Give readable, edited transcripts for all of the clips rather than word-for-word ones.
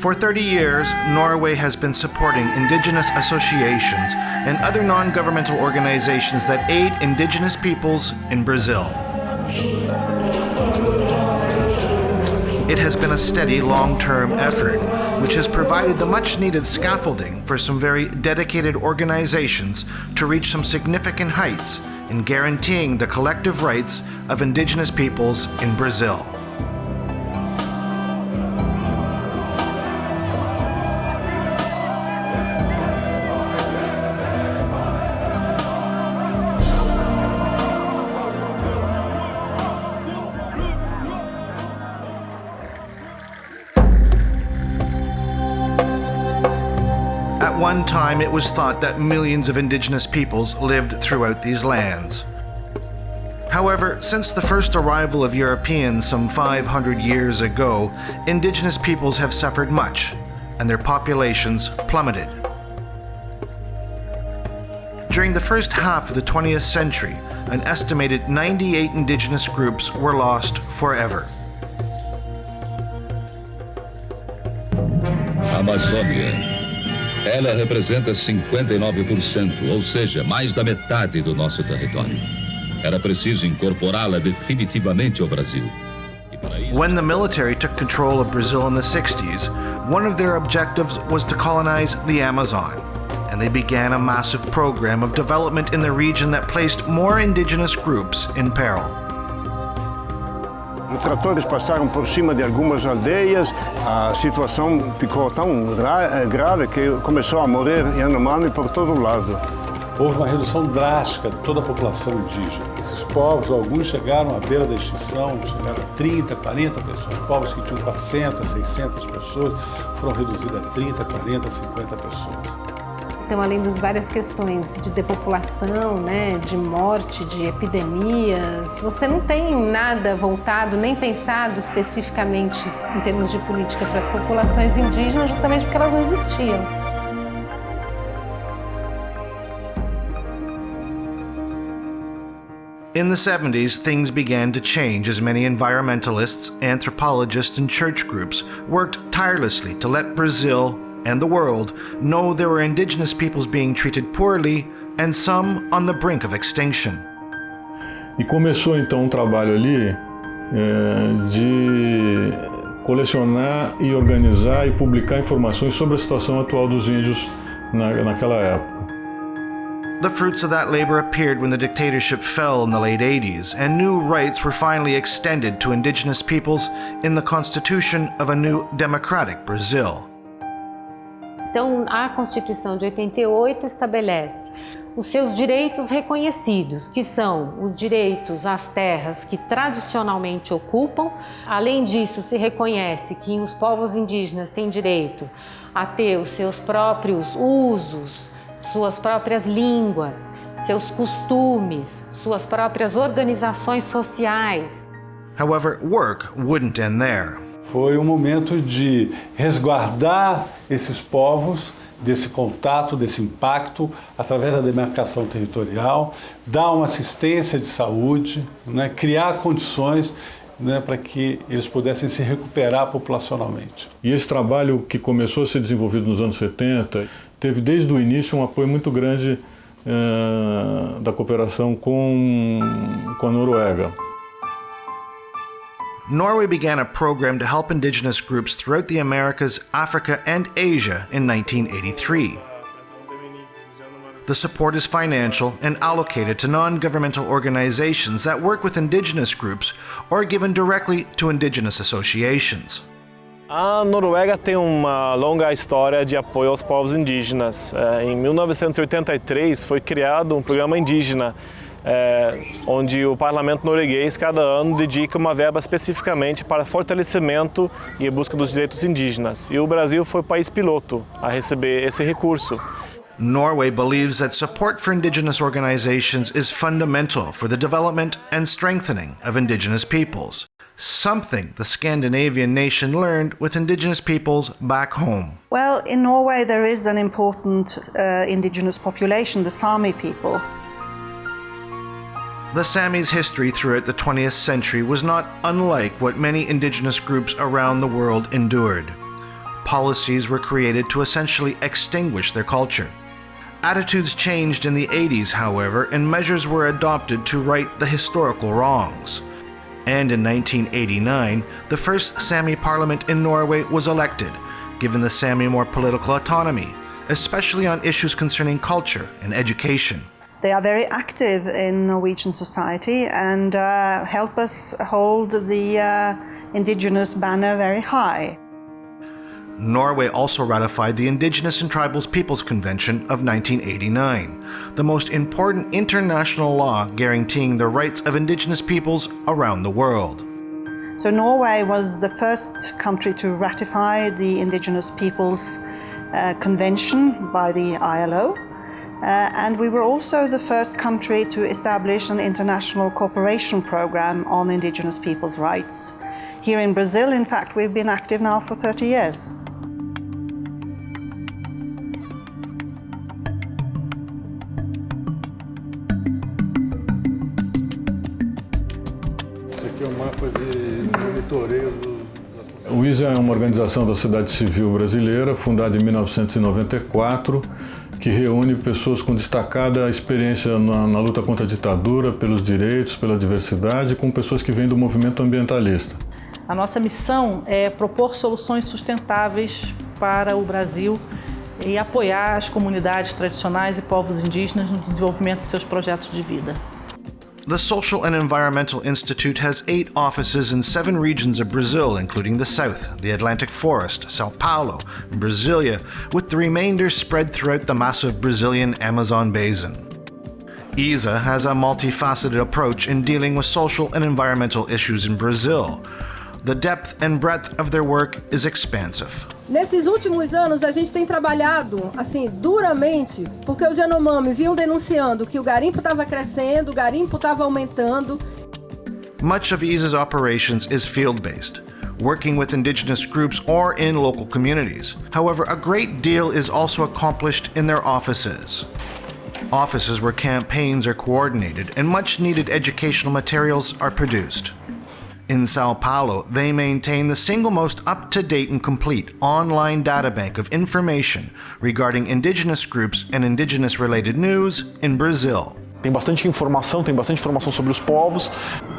For 30 years, Norway has been supporting indigenous associations and other non-governmental organizations that aid indigenous peoples in Brazil. It has been a steady, long-term effort, which has provided the much-needed scaffolding for some very dedicated organizations to reach some significant heights in guaranteeing the collective rights of indigenous peoples in Brazil. At one time, it was thought that millions of indigenous peoples lived throughout these lands. However, since the first arrival of Europeans some 500 years ago, indigenous peoples have suffered much, and their populations plummeted. During the first half of the 20th century, an estimated 98 indigenous groups were lost forever. Amazônia. Ela representa 59%, ou seja, mais da metade do nosso território. Era preciso incorporá-la definitivamente ao Brasil. When the military took control of Brazil in the 60s, one of their objectives was to colonize the Amazon, and they began a massive program of development in the region that placed more indigenous groups in peril. Os tratores passaram por cima de algumas aldeias, a situação ficou tão grave que começou a morrer Yanomami por todo lado. Houve uma redução drástica de toda a população indígena. Esses povos, alguns chegaram à beira da extinção, chegaram a 30, 40 pessoas. Povos que tinham 400, 600 pessoas foram reduzidos a 30, 40, 50 pessoas. Então, além das várias questões de depopulação, né, de morte, de epidemias, você não tem nada voltado, nem pensado especificamente em termos de política para as populações indígenas, justamente porque elas não existiam. In the 70s, things began to change as many environmentalists, anthropologists, and church groups worked tirelessly to let Brazil and the world know there were indigenous peoples being treated poorly and some on the brink of extinction. E começou então um trabalho ali de colecionar e organizar e publicar informações sobre a situação atual dos índios naquela época. The fruits of that labor appeared when the dictatorship fell in the late 80s, and new rights were finally extended to indigenous peoples in the constitution of a new democratic Brazil. Então, a Constituição de 88 estabelece os seus direitos reconhecidos, que são os direitos às terras que tradicionalmente ocupam. Além disso, se reconhece que os povos indígenas têm direito a ter os seus próprios usos, suas próprias línguas, seus costumes, suas próprias organizações sociais. However, work wouldn't end there. Foi um momento de resguardar esses povos desse contato, desse impacto, através da demarcação territorial, dar uma assistência de saúde, né, criar condições, né, para que eles pudessem se recuperar populacionalmente. E esse trabalho que começou a ser desenvolvido nos anos 70, teve desde o início um apoio muito grande da cooperação com a Noruega. Norway began a program to help indigenous groups throughout the Americas, Africa, and Asia in 1983. The support is financial and allocated to non-governmental organizations that work with indigenous groups or given directly to indigenous associations. A Noruega tem uma longa história de apoio aos povos indígenas. Em 1983 foi criado um programa indígena, onde o parlamento norueguês cada ano dedica uma verba especificamente para fortalecimento e busca dos direitos indígenas. E o Brasil foi o país piloto a receber esse recurso. Norway believes that support for indigenous organizations is fundamental for the development and strengthening of indigenous peoples. something the Scandinavian nation learned with indigenous peoples back home. Well, in Norway there is an important indigenous population, the Sami people. The Samis' history throughout the 20th century was not unlike what many indigenous groups around the world endured. Policies were created to essentially extinguish their culture. Attitudes changed in the 80s, however, and measures were adopted to right the historical wrongs. And in 1989, the first Sami parliament in Norway was elected, giving the Sami more political autonomy, especially on issues concerning culture and education. They are very active in Norwegian society and help us hold the indigenous banner very high. Norway also ratified the Indigenous and Tribal Peoples Convention of 1989, the most important international law guaranteeing the rights of indigenous peoples around the world. So Norway was the first country to ratify the Indigenous Peoples Convention by the ILO. And we were also the first country to establish an international cooperation program on indigenous people's rights. Here in Brazil, in fact, we've been active now for 30 years. Esse aqui é um mapa de monitoreio O ISA é uma organização da sociedade civil brasileira, fundada em 1994, que reúne pessoas com destacada experiência na luta contra a ditadura, pelos direitos, pela diversidade, com pessoas que vêm do movimento ambientalista. A nossa missão é propor soluções sustentáveis para o Brasil e apoiar as comunidades tradicionais e povos indígenas no desenvolvimento de seus projetos de vida. The Social and Environmental Institute has 8 offices in 7 regions of Brazil, including the South, the Atlantic Forest, São Paulo, and Brasilia, with the remainder spread throughout the massive Brazilian Amazon basin. ISA has a multifaceted approach in dealing with social and environmental issues in Brazil. The depth and breadth of their work is expansive. Nesses últimos anos, a gente tem trabalhado assim duramente, porque os Yanomami vinham denunciando que o garimpo estava crescendo, o garimpo estava aumentando. Much of ISA's operations is field-based, working with indigenous groups or in local communities. However, a great deal is also accomplished in their offices. Offices where campaigns are coordinated and much-needed educational materials are produced. In São Paulo, they maintain the single most up-to-date and complete online databank of information regarding indigenous groups and indigenous-related news in Brazil. Tem bastante informação sobre os povos.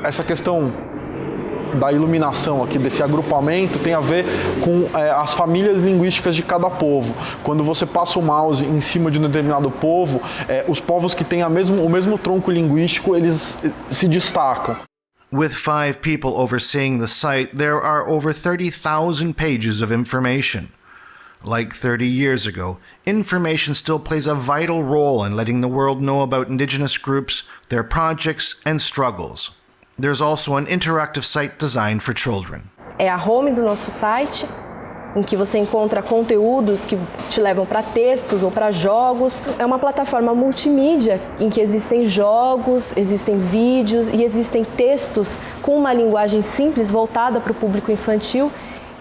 Essa questão da iluminação aqui, desse agrupamento, tem a ver com as famílias linguísticas de cada povo. Quando você passa o mouse em cima de um determinado povo, os povos que têm o mesmo tronco linguístico, eles se destacam. With 5 people overseeing the site, there are over 30,000 pages of information. Like 30 years ago, information still plays a vital role in letting the world know about indigenous groups, their projects, and struggles. There's also an interactive site designed for children. É a home do nosso site, em que você encontra conteúdos que te levam para textos ou para jogos. É uma plataforma multimídia em que existem jogos, existem vídeos e existem textos com uma linguagem simples voltada para o público infantil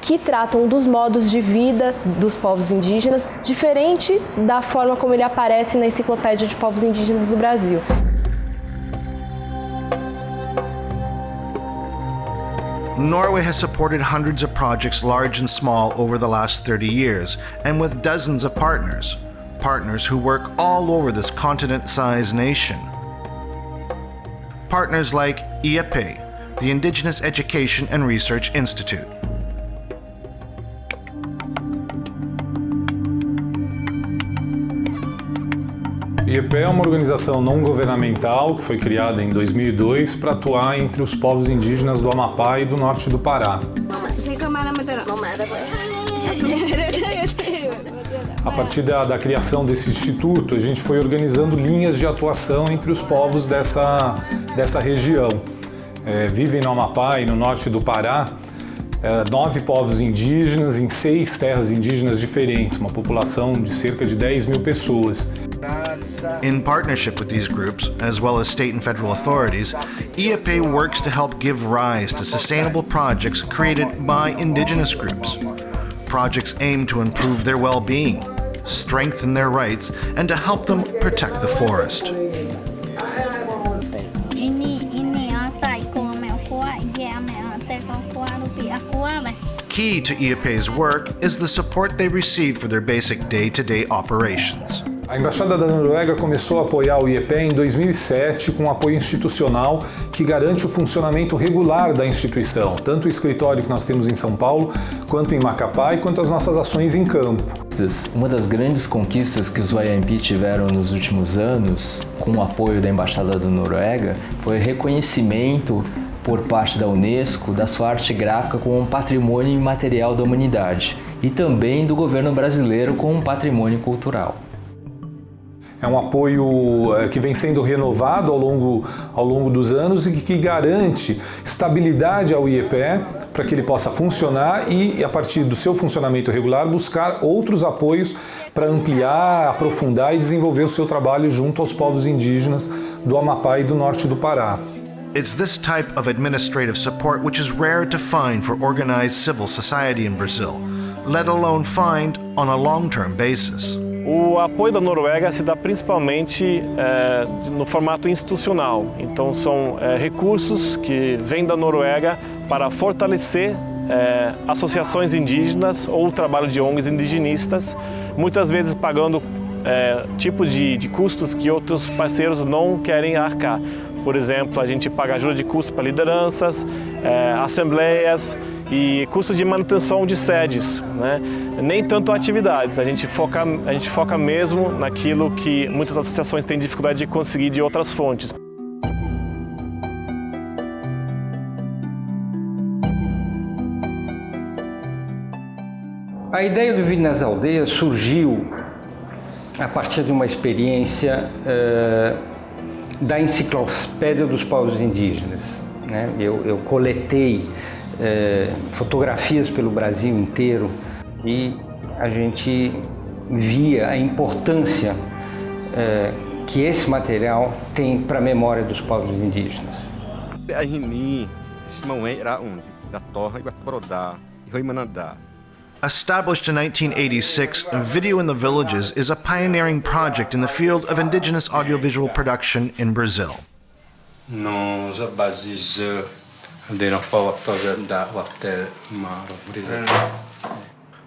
que tratam dos modos de vida dos povos indígenas, diferente da forma como ele aparece na Enciclopédia de Povos Indígenas do Brasil. Norway has supported hundreds of projects large and small over the last 30 years, and with dozens of partners who work all over this continent-sized nation. Partners like IAPE, the Indigenous Education and Research Institute. IAPE é uma organização não governamental que foi criada em 2002 para atuar entre os povos indígenas do Amapá e do norte do Pará. A partir da criação desse instituto, a gente foi organizando linhas de atuação entre os povos dessa região. Vivem no Amapá e no norte do Pará 9 povos indígenas em 6 terras indígenas diferentes, uma população de cerca de 10 mil pessoas. In partnership with these groups, as well as state and federal authorities, IAPE works to help give rise to sustainable projects created by indigenous groups. Projects aim to improve their well-being, strengthen their rights, and to help them protect the forest. Key to IAPE's work is the support they receive for their basic day-to-day operations. A Embaixada da Noruega começou a apoiar o IAPE em 2007 com um apoio institucional que garante o funcionamento regular da instituição, tanto o escritório que nós temos em São Paulo, quanto em Macapá e quanto as nossas ações em campo. Uma das grandes conquistas que os YAMP tiveram nos últimos anos, com o apoio da Embaixada da Noruega, foi o reconhecimento por parte da Unesco da sua arte gráfica como um patrimônio imaterial da humanidade e também do governo brasileiro como um patrimônio cultural. É um apoio que vem sendo renovado ao longo dos anos e que garante estabilidade ao IAPE para que ele possa funcionar e, a partir do seu funcionamento regular, buscar outros apoios para ampliar, aprofundar e desenvolver o seu trabalho junto aos povos indígenas do Amapá e do norte do Pará. It's this type of administrative support which is rare to find for organized civil society in Brazil, let alone find on a long-term basis. O apoio da Noruega se dá principalmente no formato institucional. Então são recursos que vêm da Noruega para fortalecer associações indígenas ou o trabalho de ONGs indigenistas, muitas vezes pagando tipos de custos que outros parceiros não querem arcar. Por exemplo, a gente paga ajuda de custo para lideranças, assembleias e custos de manutenção de sedes, né? Nem tanto atividades, a gente foca mesmo naquilo que muitas associações têm dificuldade de conseguir de outras fontes. A ideia do Vídeo nas Aldeias surgiu a partir de uma experiência da Enciclopédia dos Povos Indígenas, né? Eu coletei fotografias pelo Brasil inteiro e a gente via a importância que esse material tem para a memória dos povos indígenas. Established in 1986, Video in the Villages is a pioneering project in the field of indigenous audiovisual production in Brazil.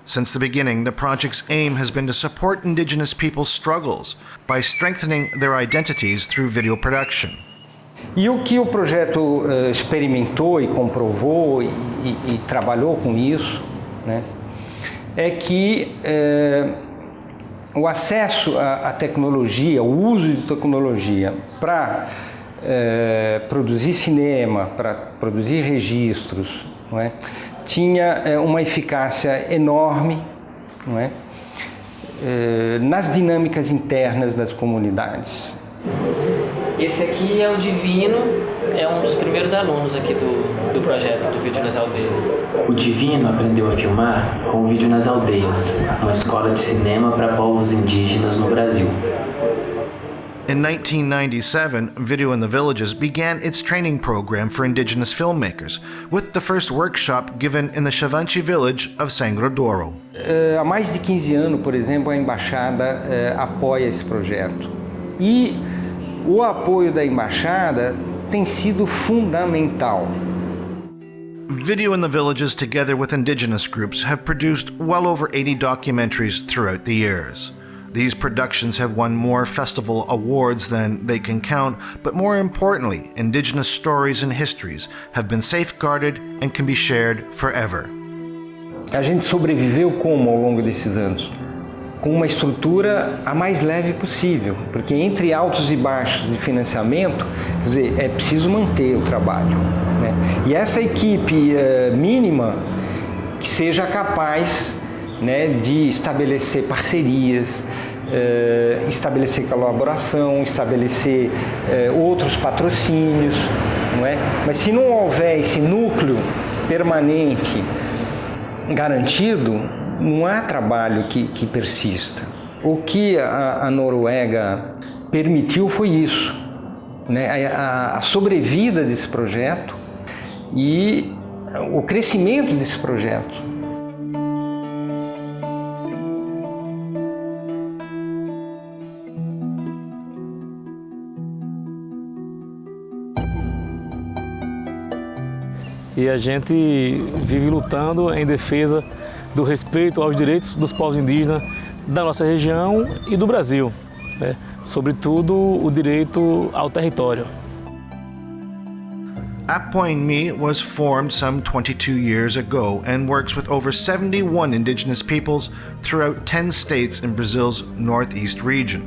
Since the beginning, the project's aim has been to support indigenous people's struggles by strengthening their identities through video production. E o que o projeto experimentou e comprovou e trabalhou com isso, né, é que o acesso à tecnologia, o uso de tecnologia para produzir cinema, para produzir registros, não é, tinha uma eficácia enorme, não é, nas dinâmicas internas das comunidades. Esse aqui é o Divino, é um dos primeiros alunos aqui do projeto do Vídeo nas Aldeias. O Divino aprendeu a filmar com o Vídeo nas Aldeias, uma escola de cinema para povos indígenas no Brasil. In 1997, Video in the Villages began its training program for indigenous filmmakers, with the first workshop given in the Xavante village of Sangrodouro. Há mais de 15 anos, por exemplo, a Embaixada apoia esse projeto. E o apoio da Embaixada tem sido fundamental. Video in the Villages, together with indigenous groups, have produced well over 80 documentaries throughout the years. These productions have won more festival awards than they can count, but more importantly, indigenous stories and histories have been safeguarded and can be shared forever. A gente sobreviveu como ao longo desses anos? Com uma estrutura a mais leve possível, porque entre altos e baixos de financiamento, quer dizer, é preciso manter o trabalho, né? E essa equipe mínima que seja capaz, né, de estabelecer parcerias, estabelecer colaboração, estabelecer outros patrocínios, não é? Mas se não houver esse núcleo permanente garantido, não há trabalho que persista. O que a Noruega permitiu foi isso, né, a sobrevida desse projeto e o crescimento desse projeto. E a gente vive lutando em defesa do respeito aos direitos dos povos indígenas da nossa região e do Brasil, né? Sobretudo o direito ao território. Apoimme was formed some 22 years ago and works with over 71 indigenous peoples throughout 10 states in Brazil's northeast region.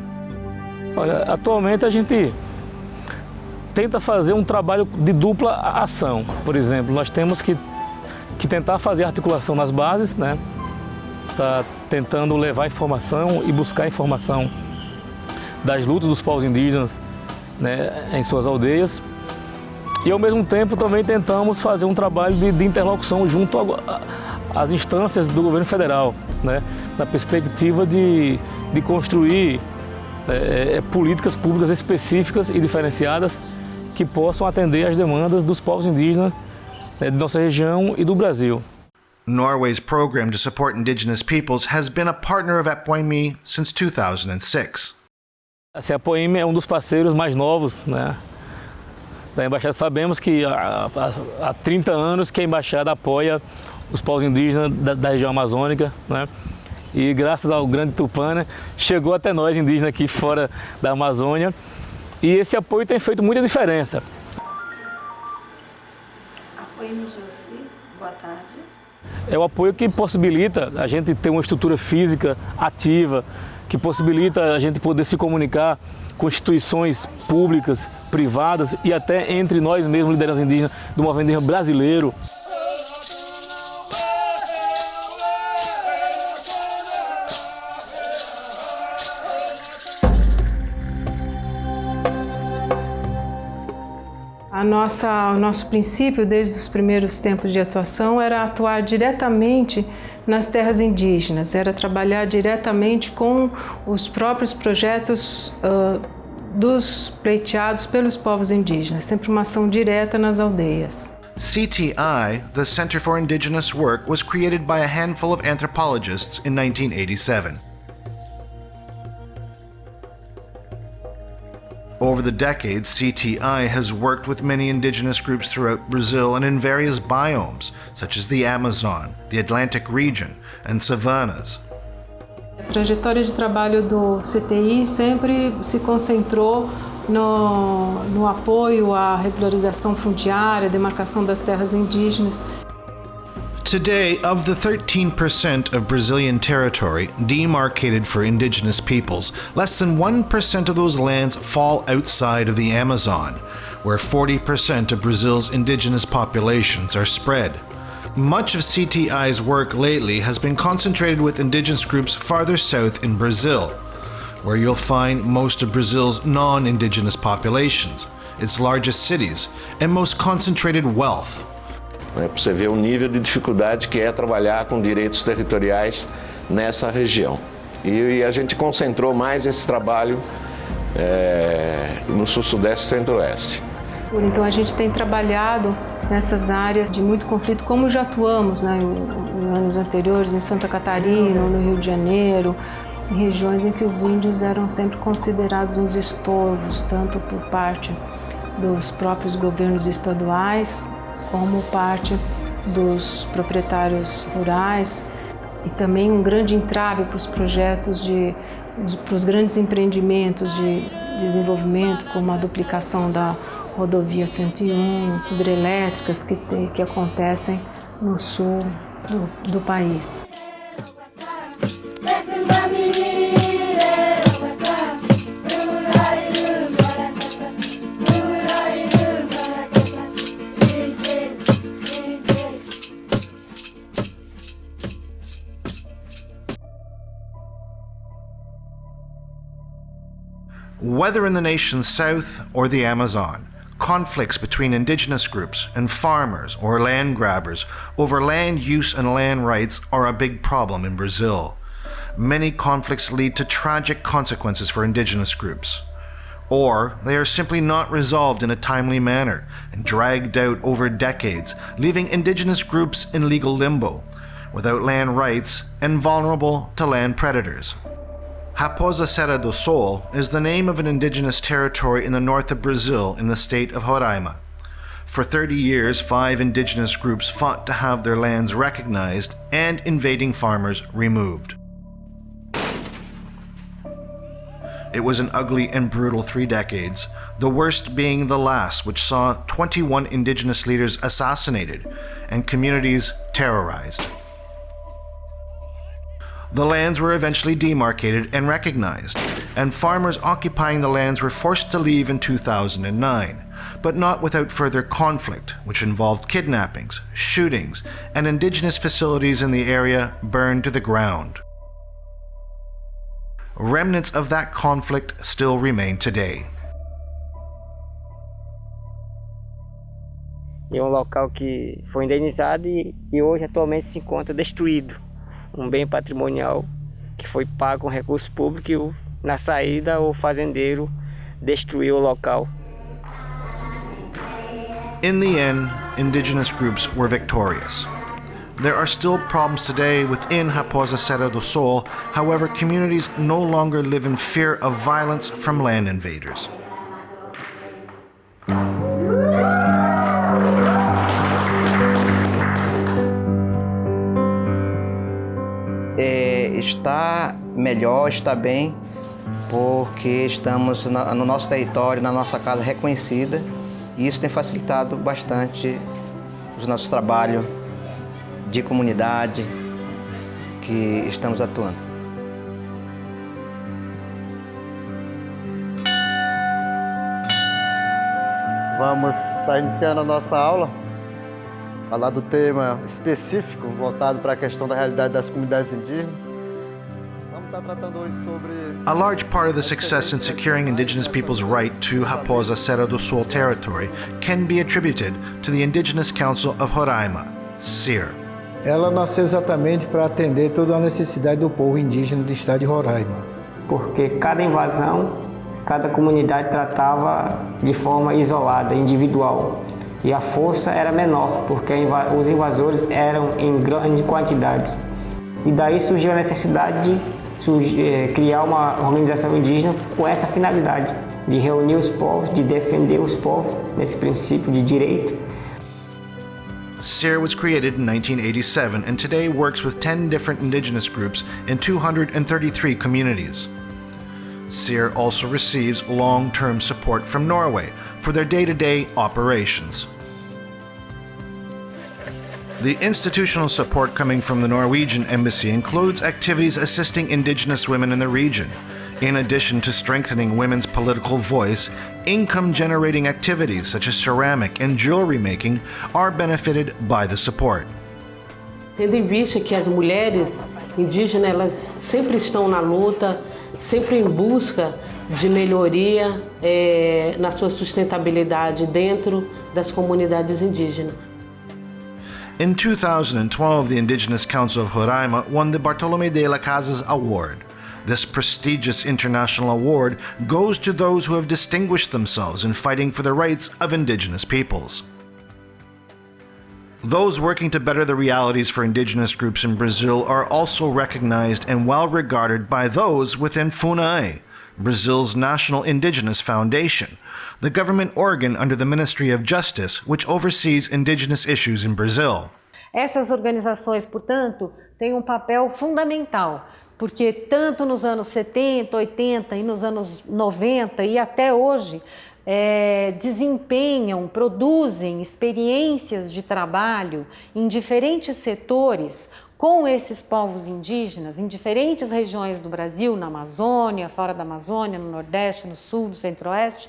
Olha, atualmente a gente tenta fazer um trabalho de dupla ação. Por exemplo, nós temos que tentar fazer articulação nas bases, né? Tá tentando levar informação e buscar informação das lutas dos povos indígenas, né, em suas aldeias. E ao mesmo tempo também tentamos fazer um trabalho de interlocução junto às instâncias do governo federal, né, na perspectiva de construir políticas públicas específicas e diferenciadas que possam atender às demandas dos povos indígenas, de nossa região e do Brasil. Norway's program to support indigenous peoples has been a partner of Apoimme since 2006. A Apoimme é um dos parceiros mais novos, né, da Embaixada. Sabemos que há 30 anos que a Embaixada apoia os povos indígenas da região amazônica, né, e graças ao grande Tupã, né, chegou até nós indígenas aqui fora da Amazônia, e esse apoio tem feito muita diferença. Apoimme Josi, boa tarde. É o apoio que possibilita a gente ter uma estrutura física ativa, que possibilita a gente poder se comunicar com instituições públicas, privadas e até entre nós mesmos, lideranças indígenas do movimento indígena brasileiro. O nosso princípio, desde os primeiros tempos de atuação, era atuar diretamente nas terras indígenas, era trabalhar diretamente com os próprios projetos dos pleiteados pelos povos indígenas, sempre uma ação direta nas aldeias. CTI, the Center for Indigenous Work, was created by a handful of anthropologists in 1987. Over the decades, CTI has worked with many indigenous groups throughout Brazil and in various biomes, such as the Amazon, the Atlantic region, and savannas. A trajetória de trabalho do CTI sempre se concentrou no apoio à regularização fundiária, demarcação das terras indígenas. Today, of the 13% of Brazilian territory demarcated for indigenous peoples, less than 1% of those lands fall outside of the Amazon, where 40% of Brazil's indigenous populations are spread. Much of CTI's work lately has been concentrated with indigenous groups farther south in Brazil, where you'll find most of Brazil's non-indigenous populations, its largest cities, and most concentrated wealth. Para você ver o nível de dificuldade que é trabalhar com direitos territoriais nessa região. E a gente concentrou mais esse trabalho no sul-sudeste e centro-oeste. Então a gente tem trabalhado nessas áreas de muito conflito, como já atuamos, né, em anos anteriores, em Santa Catarina, no Rio de Janeiro, em regiões em que os índios eram sempre considerados uns estorvos, tanto por parte dos próprios governos estaduais, como parte dos proprietários rurais, e também um grande entrave para os projetos para os grandes empreendimentos de desenvolvimento, como a duplicação da rodovia 101, hidrelétricas que acontecem no sul do país. Whether in the nation's south or the Amazon, conflicts between indigenous groups and farmers or land grabbers over land use and land rights are a big problem in Brazil. Many conflicts lead to tragic consequences for indigenous groups. or they are simply not resolved in a timely manner and dragged out over decades, leaving indigenous groups in legal limbo, without land rights and vulnerable to land predators. Raposa Serra do Sol is the name of an indigenous territory in the north of Brazil in the state of Roraima. For 30 years, 5 indigenous groups fought to have their lands recognized and invading farmers removed. It was an ugly and brutal 3 decades, the worst being the last, which saw 21 indigenous leaders assassinated and communities terrorized. The lands were eventually demarcated and recognized, and farmers occupying the lands were forced to leave in 2009, but not without further conflict, which involved kidnappings, shootings, and indigenous facilities in the area burned to the ground. Remnants of that conflict still remain today. É local que foi indenizado e hoje atualmente se encontra destruído. Bem patrimonial que foi pago com recurso público e na saída o fazendeiro destruiu o local. In the end, indigenous groups were victorious. There are still problems today within Raposa Serra do Sol, however, communities no longer live in fear of violence from land invaders. Está melhor, está bem, porque estamos no nosso território, na nossa casa reconhecida, e isso tem facilitado bastante os nossos trabalhos de comunidade que estamos atuando. Vamos estar iniciando a nossa aula, falar do tema específico voltado para a questão da realidade das comunidades indígenas. A large part of the success in securing indigenous people's right to Raposa Serra do Sol territory can be attributed to the Indigenous Council of Roraima, CIR. Ela nasceu exatamente para atender toda a necessidade do povo indígena do estado de Roraima. Porque cada invasão, cada comunidade tratava de forma isolada, individual. E a força era menor, porque os invasores eram em grandes quantidades. E daí surgiu a necessidade de criar uma organização indígena com essa finalidade, de reunir os povos, de defender os povos nesse princípio de direito. CIR was created in 1987 and today works with 10 different indigenous groups in 233 communities. CIR also receives long-term support from Norway for their day-to-day operations. The institutional support coming from the Norwegian Embassy includes activities assisting indigenous women in the region. In addition to strengthening women's political voice, income-generating activities such as ceramic and jewelry making are benefited by the support. Tendo em vista que as mulheres indígenas elas sempre estão na luta, sempre em busca de melhoria na sua sustentabilidade dentro das comunidades indígenas. In 2012, the Indigenous Council of Roraima won the Bartolomé de las Casas Award. This prestigious international award goes to those who have distinguished themselves in fighting for the rights of indigenous peoples. Those working to better the realities for indigenous groups in Brazil are also recognized and well regarded by those within FUNAI, Brazil's national indigenous foundation, the government organ under the Ministry of Justice, which oversees indigenous issues in Brazil. Essas organizações, portanto, têm um papel fundamental, porque tanto nos anos 70, 80 e nos anos 90 e até hoje, desempenham, produzem experiências de trabalho em diferentes setores com esses povos indígenas, em diferentes regiões do Brasil, na Amazônia, fora da Amazônia, no Nordeste, no Sul, no Centro-Oeste,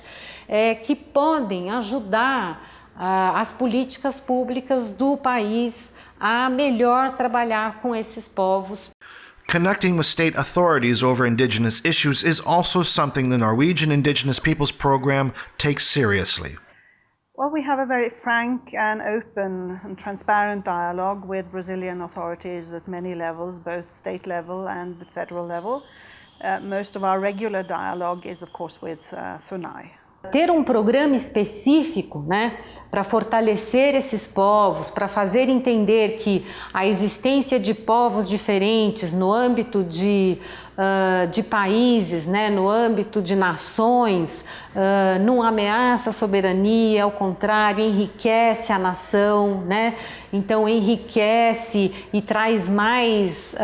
que podem ajudar as políticas públicas do país a melhor trabalhar com esses povos. Connecting with state authorities over indigenous issues is also something the Norwegian Indigenous Peoples Program takes seriously. Well, we have a very frank and open and transparent dialogue with Brazilian authorities at many levels, both state level and the federal level. most of our regular dialogue is, of course, with FUNAI. Ter um programa específico, né, para fortalecer esses povos, para fazer entender que a existência de povos diferentes no âmbito de países, né, no âmbito de nações, não ameaça a soberania, ao contrário, enriquece a nação, né? Então enriquece e traz mais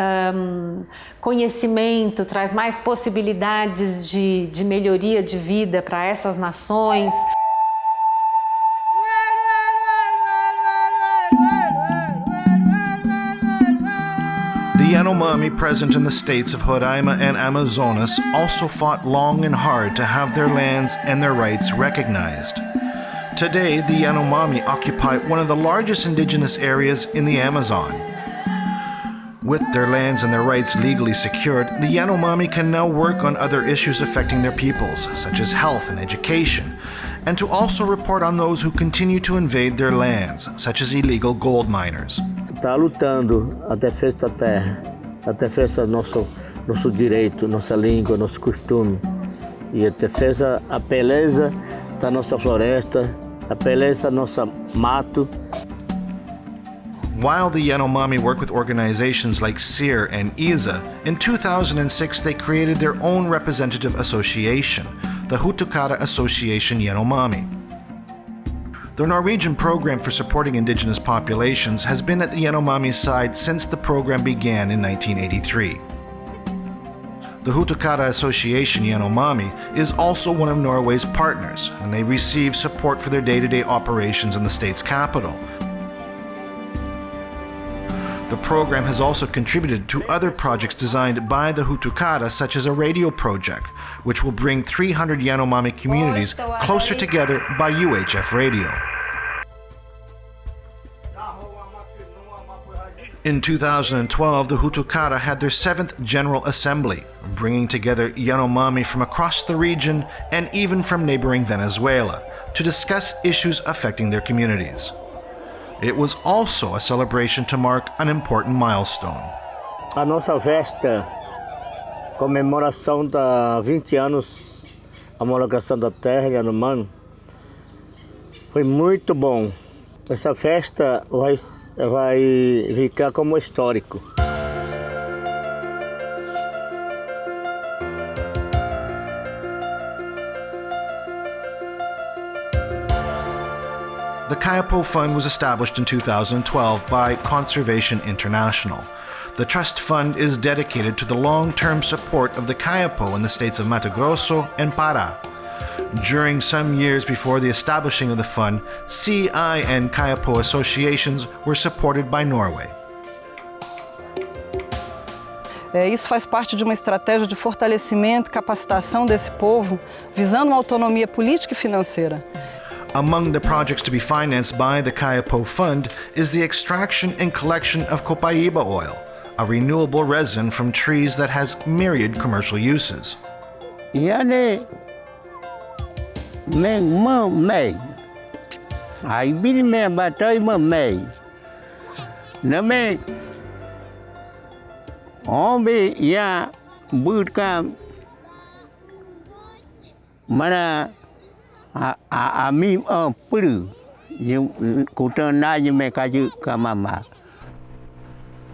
conhecimento, traz mais possibilidades de melhoria de vida para essas nações. The Yanomami present in the states of Roraima and Amazonas also fought long and hard to have their lands and their rights recognized. Today, the Yanomami occupy one of the largest indigenous areas in the Amazon. With their lands and their rights legally secured, the Yanomami can now work on other issues affecting their peoples, such as health and education, and to also report on those who continue to invade their lands, such as illegal gold miners. Está lutando a defesa da terra, a defesa do nosso direito, nossa língua, nosso costume, e a defesa a beleza da nossa floresta, a beleza do nosso mato. While the Yanomami work with organizations like SEER and ISA, in 2006 they created their own representative association, the Hutukara Association Yanomami. The Norwegian program for supporting indigenous populations has been at the Yanomami's side since the program began in 1983. The Hutukara Association Yanomami is also one of Norway's partners, and they receive support for their day-to-day operations in the state's capital. The program has also contributed to other projects designed by the Hutukara, such as a radio project, which will bring 300 Yanomami communities closer together by UHF radio. In 2012, the Hutukara had their 7th General Assembly, bringing together Yanomami from across the region and even from neighboring Venezuela to discuss issues affecting their communities. It was also a celebration to mark an important milestone. A nossa festa, comemoração da 20 anos homologação da terra Yanomami, foi muito bom. Essa festa vai ficar como histórico. The Kayapo Fund was established in 2012 by Conservation International. The trust fund is dedicated to the long-term support of the Kayapo in the states of Mato Grosso and Pará. During some years before the establishing of the fund, CI and Kayapo associations were supported by Norway. Isso faz parte de uma estratégia de fortalecimento e capacitação desse povo, visando uma autonomia política e financeira. Among the projects to be financed by the Kayapo Fund is the extraction and collection of copaiba oil, a renewable resin from trees that has myriad commercial uses.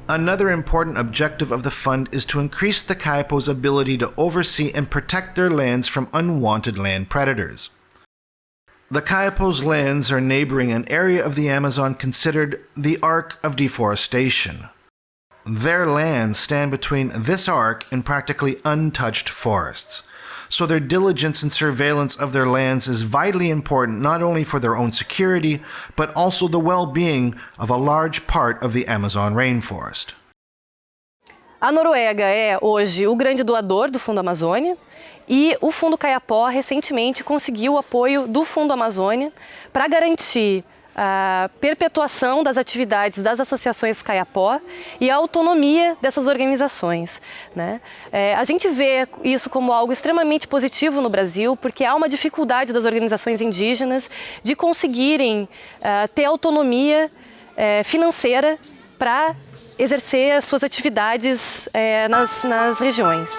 Another important objective of the fund is to increase the Kayapo's ability to oversee and protect their lands from unwanted land predators. The Kayapo's lands are neighboring an area of the Amazon considered the Arc of Deforestation. Their lands stand between this arc and practically untouched forests. So their diligence and surveillance of their lands is vitally important not only for their own security, but also the well-being of a large part of the Amazon rainforest. A Noruega é hoje o grande doador do Fundo Amazônia e o Fundo Kayapó recentemente conseguiu o apoio do Fundo Amazônia para garantir a perpetuação das atividades das associações Kayapó e a autonomia dessas organizações, né? A gente vê isso como algo extremamente positivo no Brasil, porque há uma dificuldade das organizações indígenas de conseguirem ter autonomia financeira para exercer as suas atividades nas regiões.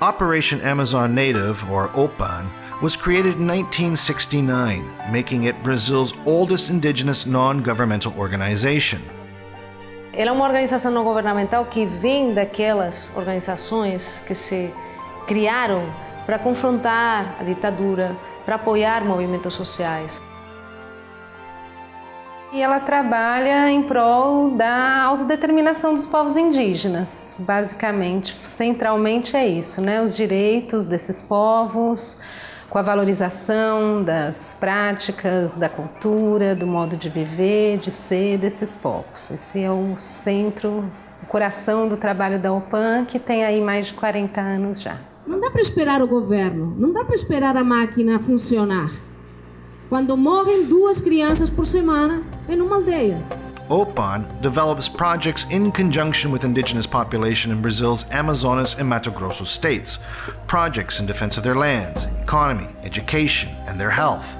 Operation Amazon Native, or OPAN, was created in 1969, making it Brazil's oldest indigenous non-governmental organization. Ela é uma organização não governamental que vem daquelas organizações que se criaram para confrontar a ditadura, para apoiar movimentos sociais. E ela trabalha em prol da autodeterminação dos povos indígenas, basicamente, centralmente é isso, né? Os direitos desses povos, com a valorização das práticas, da cultura, do modo de viver, de ser desses povos. Esse é o centro, o coração do trabalho da OPAN, que tem aí mais de 40 anos já. Não dá para esperar o governo, não dá para esperar a máquina funcionar. Quando morrem 2 crianças por semana em uma aldeia. OPAN develops projects in conjunction with indigenous population in Brazil's Amazonas and Mato Grosso states, projects in defense of their lands, economy, education, and their health.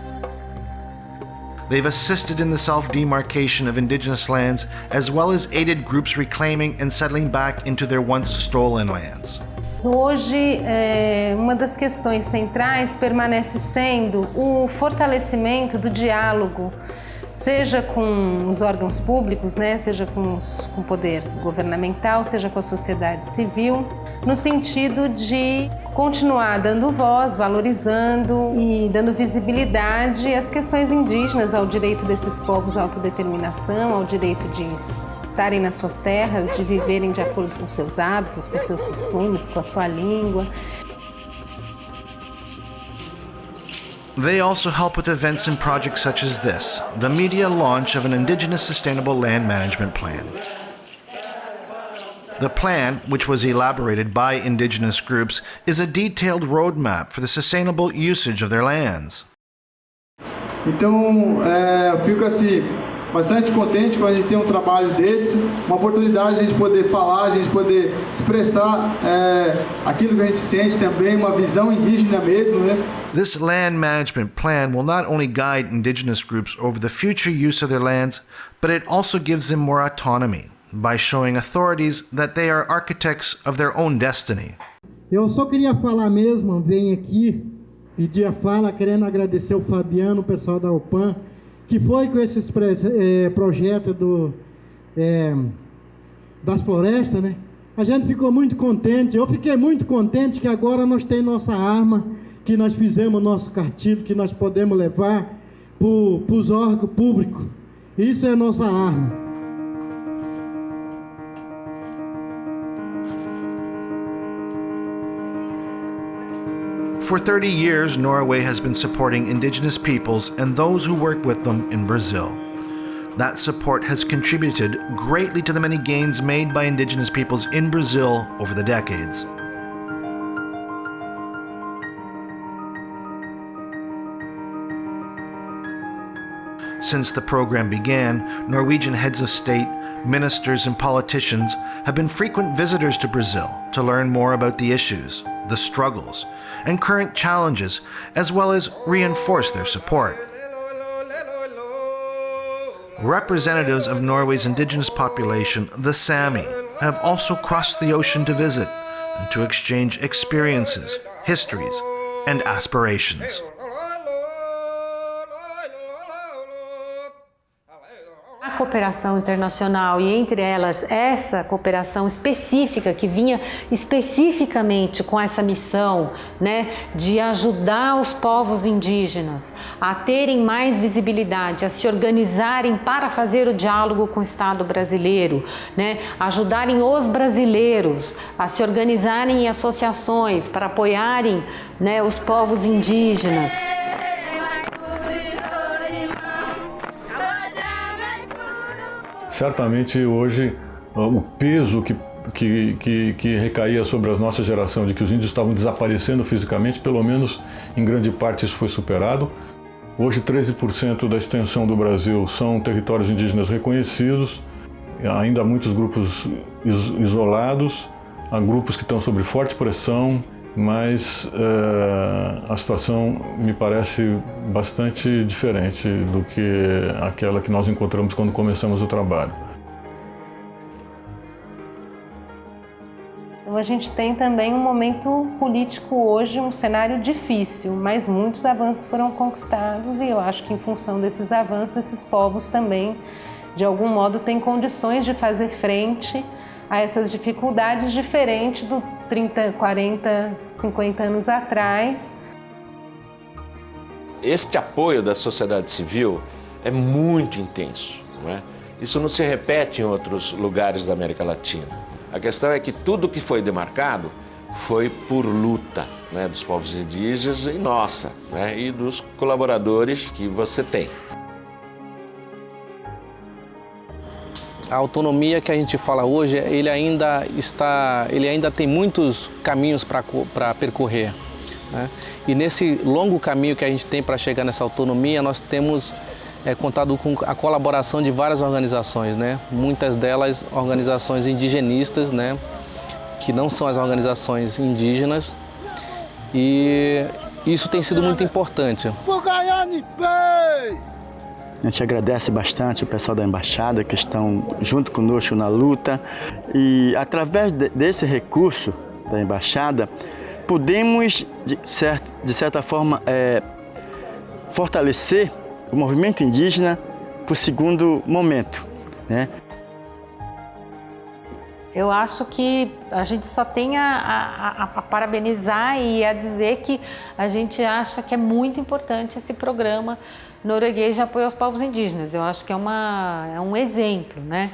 They've assisted in the self-demarcation of indigenous lands, as well as aided groups reclaiming and settling back into their once stolen lands. Hoje, uma das questões centrais permanece sendo o fortalecimento do diálogo, seja com os órgãos públicos, né, seja com o poder governamental, seja com a sociedade civil, no sentido de continuar dando voz, valorizando e dando visibilidade às questões indígenas, ao direito desses povos à autodeterminação, ao direito de estarem nas suas terras, de viverem de acordo com seus hábitos, com seus costumes, com a sua língua. They also help with events and projects such as this, the media launch of an Indigenous Sustainable Land Management Plan. The plan, which was elaborated by indigenous groups, is a detailed roadmap for the sustainable usage of their lands. Então, eu fico assim, bastante contente quando a gente tem um trabalho desse, uma oportunidade de a gente poder falar, a gente poder expressar aquilo que a gente sente também, uma visão indígena mesmo, né? This land management plan will not only guide indigenous groups over the future use of their lands, but it also gives them more autonomy by showing authorities that they are architects of their own destiny. Eu só queria falar mesmo, vem aqui, pedir a fala, querendo agradecer o Fabiano, o pessoal da OPAN, que foi com esses projetos das florestas, né? A gente ficou muito contente, eu fiquei muito contente que agora nós temos nossa arma, que nós fizemos nosso cartilho, que nós podemos levar para os órgãos públicos. Isso é nossa arma. For 30 years, Norway has been supporting indigenous peoples and those who work with them in Brazil. That support has contributed greatly to the many gains made by indigenous peoples in Brazil over the decades. Since the program began, Norwegian heads of state, ministers, and politicians have been frequent visitors to Brazil to learn more about the issues, the struggles, and current challenges, as well as reinforce their support. Representatives of Norway's indigenous population, the Sami, have also crossed the ocean to visit and to exchange experiences, histories, and aspirations. A cooperação internacional, e entre elas essa cooperação específica que vinha especificamente com essa missão, né, de ajudar os povos indígenas a terem mais visibilidade, a se organizarem para fazer o diálogo com o Estado brasileiro, né, ajudarem os brasileiros a se organizarem em associações para apoiarem, né, os povos indígenas. Certamente hoje o peso que recaía sobre a nossa geração de que os índios estavam desaparecendo fisicamente, pelo menos em grande parte isso foi superado. Hoje 13% da extensão do Brasil são territórios indígenas reconhecidos, ainda há muitos grupos isolados, há grupos que estão sob forte pressão, mas a situação me parece bastante diferente do que aquela que nós encontramos quando começamos o trabalho. Então a gente tem também um momento político hoje, um cenário difícil, mas muitos avanços foram conquistados e eu acho que em função desses avanços, esses povos também, de algum modo, têm condições de fazer frente a essas dificuldades diferentes do 30, 40, 50 anos atrás. Este apoio da sociedade civil é muito intenso, não é? Isso não se repete em outros lugares da América Latina. A questão é que tudo que foi demarcado foi por luta, né, dos povos indígenas e nossa, né, e dos colaboradores que você tem. A autonomia que a gente fala hoje, ele ainda tem muitos caminhos para percorrer, né? E nesse longo caminho que a gente tem para chegar nessa autonomia, nós temos contado com a colaboração de várias organizações, né? Muitas delas organizações indigenistas, né? Que não são as organizações indígenas, e isso tem sido muito importante. A gente agradece bastante o pessoal da Embaixada que estão junto conosco na luta, e através desse recurso da Embaixada podemos, de certa forma, fortalecer o movimento indígena para o segundo momento, né? Eu acho que a gente só tem a parabenizar e a dizer que a gente acha que é muito importante esse programa norueguês de apoio aos povos indígenas. Eu acho que é um exemplo, né?